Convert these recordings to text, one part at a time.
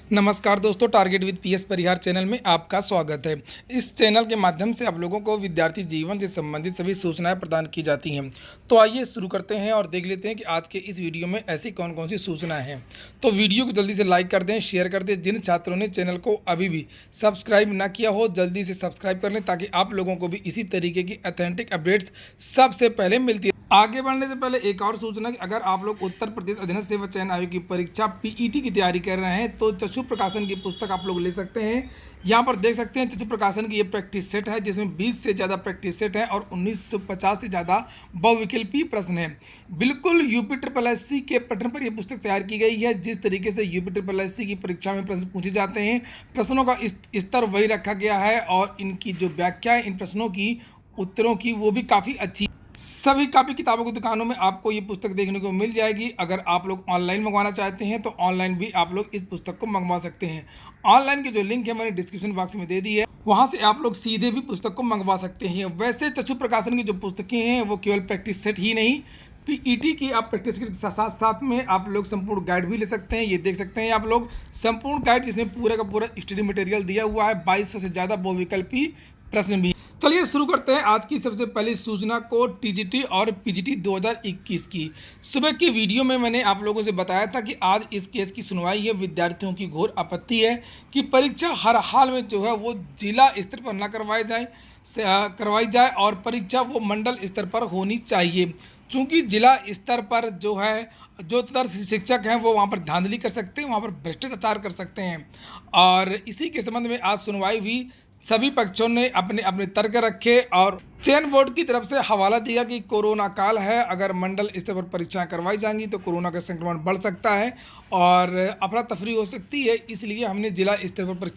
नमस्कार दोस्तों, target with PS Parihar channel में आपका स्वागत है। इस चैनल के माध्यम से आप लोगों को विद्यार्थी जीवन से संबंधित सभी सूचनाएं प्रदान की जाती हैं। तो आइए शुरू करते हैं और देख लेते हैं कि आज के इस वीडियो में ऐसी कौन कौन सी सूचनाएं हैं। तो वीडियो को जल्दी से लाइक कर दें, शेयर कर दें। जिन छात्रों ने चैनल को अभी भी सब्सक्राइब ना किया हो, जल्दी से सब्सक्राइब कर लें ताकि आप लोगों को भी इसी तरीके की ऑथेंटिक अपडेट्स सबसे पहले मिलती है। आगे बढ़ने से पहले एक और सूचना कि अगर आप लोग उत्तर प्रदेश अधीनस्थ सेवा चयन आयोग की परीक्षा पीईटी की तैयारी कर रहे हैं तो चक्षु प्रकाशन की पुस्तक आप लोग ले सकते हैं। यहाँ पर देख सकते हैं चक्षु प्रकाशन की ये प्रैक्टिस सेट है जिसमें 20 से ज़्यादा प्रैक्टिस सेट है और 1950 से ज़्यादा बहुविकल्पीय प्रश्न है। बिल्कुल यूपी ट्रिपल एससी के पैटर्न पर यह पुस्तक तैयार की गई है। जिस तरीके से यूपी ट्रिपल एससी की परीक्षा में प्रश्न पूछे जाते हैं, प्रश्नों का स्तर वही रखा गया है और इनकी जो व्याख्या है इन प्रश्नों की, उत्तरों की, वो भी काफ़ी अच्छी। सभी कापी किताबों की दुकानों में आपको ये पुस्तक देखने को मिल जाएगी। अगर आप लोग ऑनलाइन मंगवाना चाहते हैं तो ऑनलाइन भी आप लोग इस पुस्तक को मंगवा सकते हैं। ऑनलाइन की जो लिंक है मैंने डिस्क्रिप्शन बॉक्स में दे दी है, वहां से आप लोग सीधे भी पुस्तक को मंगवा सकते हैं। वैसे चक्षु प्रकाशन की जो पुस्तकें हैं वो केवल प्रैक्टिस सेट ही नहीं, पीईटी की आप प्रैक्टिस के साथ साथ में आप लोग संपूर्ण गाइड भी ले सकते हैं। ये देख सकते हैं आप लोग संपूर्ण गाइड जिसमें पूरा का पूरा स्टडी मटेरियल दिया हुआ है। 2200 से ज़्यादा बहुविकल्पी प्रश्न भी। चलिए शुरू करते हैं आज की सबसे पहली सूचना को, टीजीटी और पीजीटी 2021 की। सुबह की वीडियो में मैंने आप लोगों से बताया था कि आज इस केस की सुनवाई है। विद्यार्थियों की घोर आपत्ति है कि परीक्षा हर हाल में जो है वो जिला स्तर पर न करवाई जाए और परीक्षा वो मंडल स्तर पर होनी चाहिए। चूँकि जिला स्तर पर जो है जो तदर्थ शिक्षक हैं वो वहाँ पर धांधली कर सकते हैं, वहाँ पर भ्रष्टाचार कर सकते हैं और इसी के संबंध में आज सुनवाई हुई। सभी पक्षों ने अपने अपने तर्क रखे और चयन बोर्ड की तरफ से हवाला दिया कि कोरोना काल है, अगर मंडल स्तर पर परीक्षाएं करवाई जाएंगी तो कोरोना का संक्रमण बढ़ सकता है और अफरा तफरी हो सकती है। इसलिए हमने जिला स्तर पर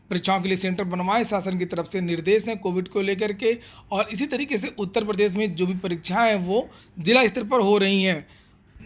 परीक्षाओं के लिए सेंटर बनवाए। शासन की तरफ से निर्देश हैं कोविड को लेकर के और इसी तरीके से उत्तर प्रदेश में जो भी परीक्षाएँ हैं वो जिला स्तर पर हो रही हैं।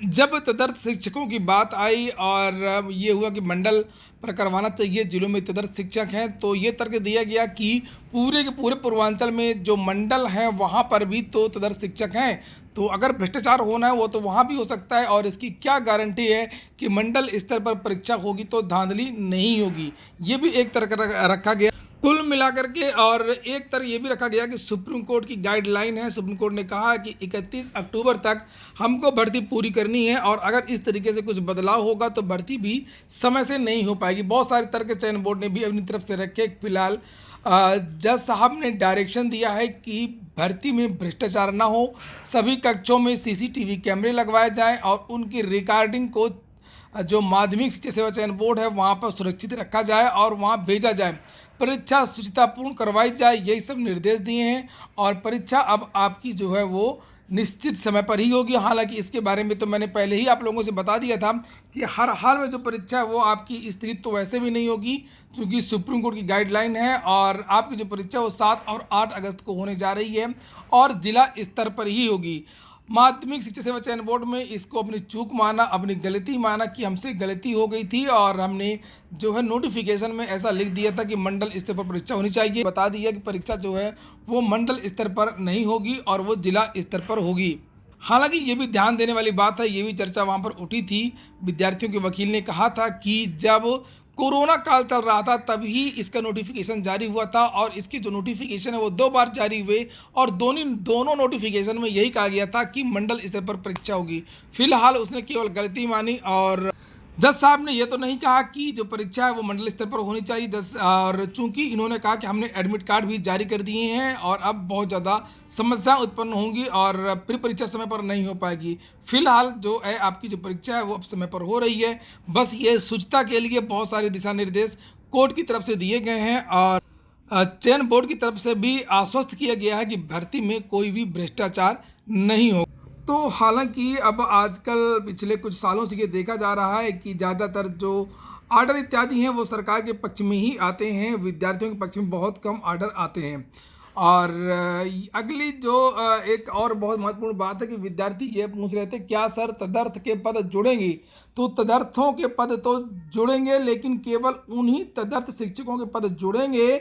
जब तदर्थ शिक्षकों की बात आई और ये हुआ कि मंडल पर करवाना चाहिए, जिलों में तदर्थ शिक्षक हैं, तो ये तर्क दिया गया कि पूरे के पूरे पूर्वांचल में जो मंडल हैं वहाँ पर भी तो तदर्थ शिक्षक हैं, तो अगर भ्रष्टाचार होना है वो तो वहाँ भी हो सकता है और इसकी क्या गारंटी है कि मंडल स्तर पर परीक्षा होगी तो धांधली नहीं होगी। ये भी एक तर्क रखा गया कुल मिलाकर के। और एक तरह ये भी रखा गया कि सुप्रीम कोर्ट की गाइडलाइन है, सुप्रीम कोर्ट ने कहा कि 31 अक्टूबर तक हमको भर्ती पूरी करनी है और अगर इस तरीके से कुछ बदलाव होगा तो भर्ती भी समय से नहीं हो पाएगी। बहुत सारे तर्क चयन बोर्ड ने भी अपनी तरफ से रखे। फिलहाल जज साहब ने डायरेक्शन दिया है कि भर्ती में भ्रष्टाचार ना हो, सभी कक्षों में सीसीटीवी कैमरे लगवाए जाएं और उनकी रिकॉर्डिंग को जो माध्यमिक शिक्षा सेवा चयन बोर्ड है वहाँ पर सुरक्षित रखा जाए और वहाँ भेजा जाए। परीक्षा शुचितापूर्ण करवाई जाए, यही सब निर्देश दिए हैं और परीक्षा अब आपकी जो है वो निश्चित समय पर ही होगी। हालांकि इसके बारे में तो मैंने पहले ही आप लोगों से बता दिया था कि हर हाल में जो परीक्षा है वो आपकी स्थगित तो वैसे भी नहीं होगी क्योंकि सुप्रीम कोर्ट की गाइडलाइन है और आपकी जो परीक्षा वो 7 और 8 अगस्त को होने जा रही है और जिला स्तर पर ही होगी। माध्यमिक शिक्षा सेवा चयन बोर्ड में इसको अपनी चूक माना, अपनी गलती माना कि हमसे गलती हो गई थी और हमने जो है नोटिफिकेशन में ऐसा लिख दिया था कि मंडल स्तर पर परीक्षा होनी चाहिए। बता दिया कि परीक्षा जो है वो मंडल स्तर पर नहीं होगी और वो जिला स्तर पर होगी। हालांकि ये भी ध्यान देने वाली बात है, ये भी चर्चा वहाँ पर उठी थी। विद्यार्थियों के वकील ने कहा था कि जब कोरोना काल चल रहा था तभी इसका नोटिफिकेशन जारी हुआ था और इसकी जो नोटिफिकेशन है वो 2 बार जारी हुए और दोनों नोटिफिकेशन में यही कहा गया था कि मंडल स्तर पर परीक्षा होगी। फिलहाल उसने केवल गलती मानी और जज साहब ने यह तो नहीं कहा कि जो परीक्षा है वो मंडल स्तर पर होनी चाहिए। और चूंकि इन्होंने कहा कि हमने एडमिट कार्ड भी जारी कर दिए हैं और अब बहुत ज़्यादा समस्याएं उत्पन्न होंगी और फिर परीक्षा समय पर नहीं हो पाएगी। फिलहाल जो है आपकी जो परीक्षा है वो अब समय पर हो रही है। बस ये शुचिता के लिए बहुत सारे दिशा निर्देश कोर्ट की तरफ से दिए गए हैं और चयन बोर्ड की तरफ से भी आश्वस्त किया गया है कि भर्ती में कोई भी भ्रष्टाचार नहीं हो। तो हालांकि अब आजकल पिछले कुछ सालों से ये देखा जा रहा है कि ज़्यादातर जो आर्डर इत्यादि हैं वो सरकार के पक्ष में ही आते हैं, विद्यार्थियों के पक्ष में बहुत कम आर्डर आते हैं। और अगली जो एक और बहुत महत्वपूर्ण बात है कि विद्यार्थी ये पूछ रहे थे क्या सर तदर्थ के पद जुड़ेंगे, तो तदर्थों के पद तो जुड़ेंगे लेकिन केवल उन्हीं तदर्थ शिक्षकों के पद जुड़ेंगे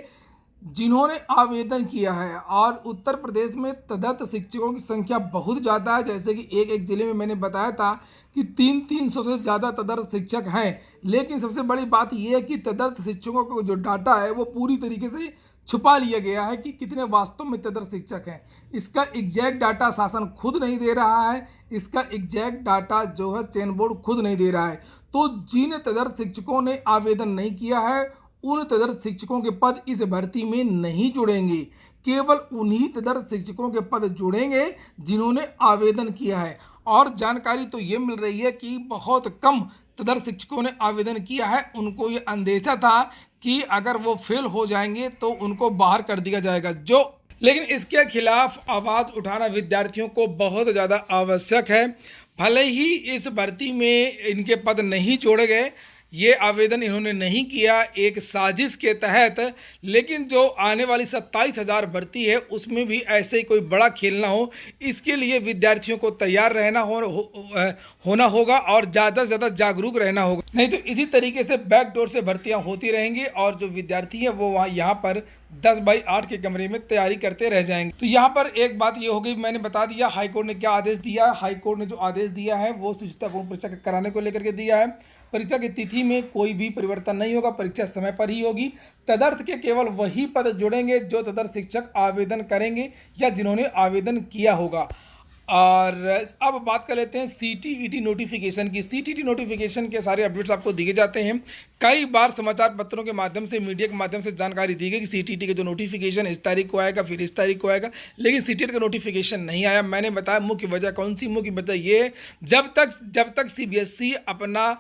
जिन्होंने आवेदन किया है। और उत्तर प्रदेश में तदर्थ शिक्षकों की संख्या बहुत ज़्यादा है। जैसे कि एक एक ज़िले में मैंने बताया था कि 300 से ज़्यादा तदर्थ शिक्षक हैं। लेकिन सबसे बड़ी बात यह है कि तदर्थ शिक्षकों का जो डाटा है वो पूरी तरीके से छुपा लिया गया है कि कितने वास्तव में तदर्थ शिक्षक हैं। इसका एग्जैक्ट डाटा शासन खुद नहीं दे रहा है। इसका एग्जैक्ट डाटा जो है चयन बोर्ड खुद नहीं दे रहा है। तो जिन तदर्थ शिक्षकों ने आवेदन नहीं किया है उन तदर्थ शिक्षकों के पद इस भर्ती में नहीं जुड़ेंगे। केवल उन्हीं तदर्थ शिक्षकों के पद जुड़ेंगे जिन्होंने आवेदन किया है। और जानकारी तो ये मिल रही है कि बहुत कम तदर्थ शिक्षकों ने आवेदन किया है। उनको ये अंदेशा था कि अगर वो फेल हो जाएंगे तो उनको बाहर कर दिया जाएगा। लेकिन इसके खिलाफ आवाज़ उठाना विद्यार्थियों को बहुत ज़्यादा आवश्यक है। भले ही इस भर्ती में इनके पद नहीं जोड़े गए, ये आवेदन इन्होंने नहीं किया एक साजिश के तहत, लेकिन जो आने वाली 27,000 भर्ती है उसमें भी ऐसे ही कोई बड़ा खेल ना हो, इसके लिए विद्यार्थियों को तैयार रहना होना होगा और ज़्यादा से ज़्यादा जागरूक रहना होगा। नहीं तो इसी तरीके से बैकडोर से भर्तियां होती रहेंगी और जो विद्यार्थी है वो वहाँ यहाँ पर 10/8 के कमरे में तैयारी करते रह जाएंगे। तो यहाँ पर एक बात ये हो गई, मैंने बता दिया हाईकोर्ट ने क्या आदेश दिया है। हाईकोर्ट ने जो आदेश दिया है वो शुचितापूर्ण परीक्षा कराने को लेकर के दिया है। परीक्षा की तिथि में कोई भी परिवर्तन नहीं होगा, परीक्षा समय पर ही होगी। तदर्थ के केवल वही पद जुड़ेंगे जो तदर्थ शिक्षक आवेदन करेंगे या जिन्होंने आवेदन किया होगा। और अब बात कर लेते हैं सीटीईटी नोटिफिकेशन की। सीटीईटी नोटिफिकेशन के सारे अपडेट्स आपको दिए जाते हैं। कई बार समाचार पत्रों के माध्यम से, मीडिया के माध्यम से जानकारी दी गई कि सीटीईटी के जो नोटिफिकेशन इस तारीख को आएगा, फिर इस तारीख को आएगा, लेकिन सीटीईटी का नोटिफिकेशन नहीं आया। मैंने बताया मुख्य वजह कौन सी, मुख्य वजह ये है जब तक सीबीएसई अपना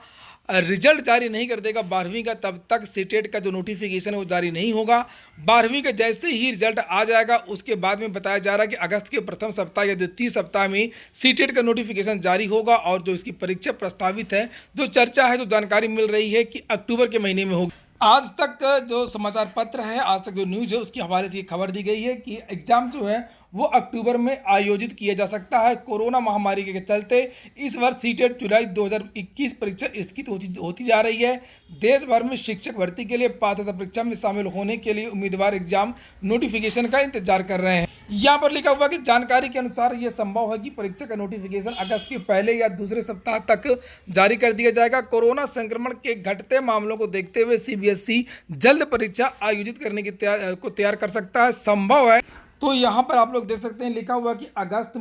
रिजल्ट जारी नहीं कर देगा 12वीं का, तब तक सीटेट का जो नोटिफिकेशन है वो जारी नहीं होगा। 12वीं का जैसे ही रिजल्ट आ जाएगा उसके बाद में बताया जा रहा है कि अगस्त के प्रथम सप्ताह या द्वितीय सप्ताह में सीटेट का नोटिफिकेशन जारी होगा। और जो इसकी परीक्षा प्रस्तावित है, जो चर्चा है, जो जानकारी मिल रही है कि अक्टूबर के महीने में होगी। आज तक जो समाचार पत्र है, आज तक जो न्यूज़ है उसके हवाले से ये खबर दी गई है कि एग्ज़ाम जो है वो अक्टूबर में आयोजित किया जा सकता है। कोरोना महामारी के चलते इस वर्ष सीटेट जुलाई 2021 परीक्षा स्थगित होती जा रही है। देश भर में शिक्षक भर्ती के लिए पात्रता परीक्षा में शामिल होने के लिए उम्मीदवार एग्जाम नोटिफिकेशन का इंतजार कर रहे हैं। यहाँ पर लिखा हुआ कि जानकारी के अनुसार यह संभव है कि परीक्षा का नोटिफिकेशन अगस्त के पहले या दूसरे सप्ताह तक जारी कर दिया जाएगा। कोरोना संक्रमण के घटते मामलों को देखते हुए सीबीएसई जल्द परीक्षा आयोजित करने की तैयार कर सकता है, संभव है। तो यहाँ पर आप लोग देख सकते हैं लिखा हुआ कि अगस्त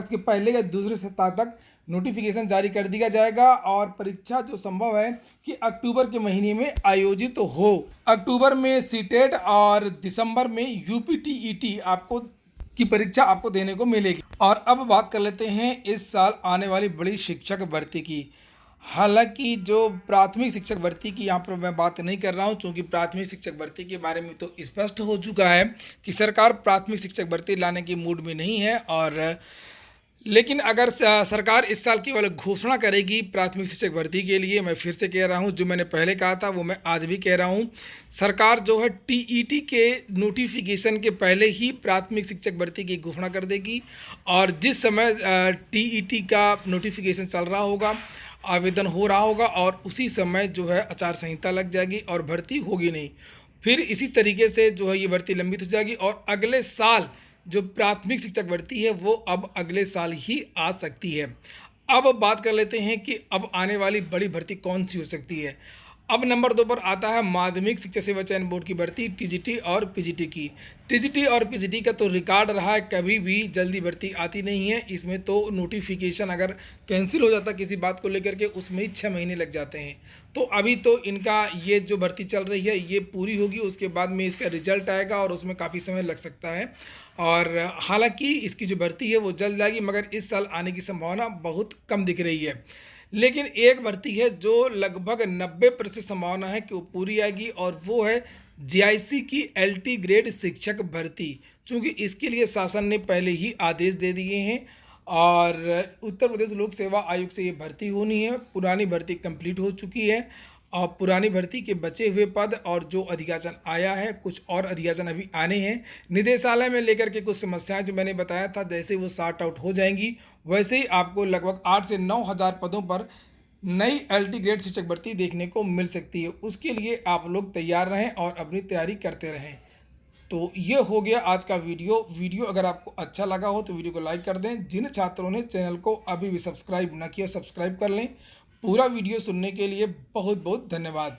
के पहले या दूसरे सप्ताह तक नोटिफिकेशन जारी कर दिया जाएगा और परीक्षा जो संभव है कि अक्टूबर के महीने में आयोजित हो। अक्टूबर में सीटेट और दिसंबर में यूपीटीईटी की परीक्षा आपको देने को मिलेगी। और अब बात कर लेते हैं इस साल आने वाली बड़ी शिक्षक भर्ती की। हालांकि जो प्राथमिक शिक्षक भर्ती की यहाँ पर मैं बात नहीं कर रहा हूँ, क्योंकि प्राथमिक शिक्षक भर्ती के बारे में तो स्पष्ट हो चुका है कि सरकार प्राथमिक शिक्षक भर्ती लाने की मूड में नहीं है। और लेकिन अगर सरकार इस साल केवल घोषणा करेगी प्राथमिक शिक्षक भर्ती के लिए, मैं फिर से कह रहा हूं, जो मैंने पहले कहा था वो मैं आज भी कह रहा हूं, सरकार जो है टीईटी के नोटिफिकेशन के पहले ही प्राथमिक शिक्षक भर्ती की घोषणा कर देगी। और जिस समय टीईटी का नोटिफिकेशन चल रहा होगा, आवेदन हो रहा होगा, और उसी समय जो है आचार संहिता लग जाएगी और भर्ती होगी नहीं। फिर इसी तरीके से जो है ये भर्ती लंबित हो जाएगी और अगले साल जो प्राथमिक शिक्षक भर्ती है वो अब अगले साल ही आ सकती है। अब बात कर लेते हैं कि अब आने वाली बड़ी भर्ती कौन सी हो सकती है। अब नंबर 2 पर आता है माध्यमिक शिक्षा सेवा चयन बोर्ड की भर्ती, टीजीटी और पीजीटी की। टीजीटी और पीजीटी का तो रिकॉर्ड रहा है, कभी भी जल्दी भर्ती आती नहीं है। इसमें तो नोटिफिकेशन अगर कैंसिल हो जाता किसी बात को लेकर के, उसमें ही 6 महीने लग जाते हैं। तो अभी तो इनका ये जो भर्ती चल रही है ये पूरी होगी, उसके बाद में इसका रिजल्ट आएगा और उसमें काफ़ी समय लग सकता है। और हालांकि इसकी जो भर्ती है वो जल्द आएगी, मगर इस साल आने की संभावना बहुत कम दिख रही है। लेकिन एक भर्ती है जो लगभग 90% संभावना है कि वो पूरी आएगी, और वो है जीआईसी की एलटी ग्रेड शिक्षक भर्ती। चूँकि इसके लिए शासन ने पहले ही आदेश दे दिए हैं और उत्तर प्रदेश लोक सेवा आयोग से ये भर्ती होनी है। पुरानी भर्ती कंप्लीट हो चुकी है और पुरानी भर्ती के बचे हुए पद और जो अधियाचन आया है, कुछ और अधियाचन अभी आने हैं। निदेशालय में लेकर के कुछ समस्याएं जो मैंने बताया था, जैसे वो सॉर्ट आउट हो जाएंगी, वैसे ही आपको लगभग 8 से 9 हज़ार पदों पर नई एलटी ग्रेड शिक्षक भर्ती देखने को मिल सकती है। उसके लिए आप लोग तैयार रहें और अपनी तैयारी करते रहें। तो ये हो गया आज का वीडियो अगर आपको अच्छा लगा हो तो वीडियो को लाइक कर दें। जिन छात्रों ने चैनल को अभी भी सब्सक्राइब ना किया, सब्सक्राइब कर लें। पूरा वीडियो सुनने के लिए बहुत बहुत धन्यवाद।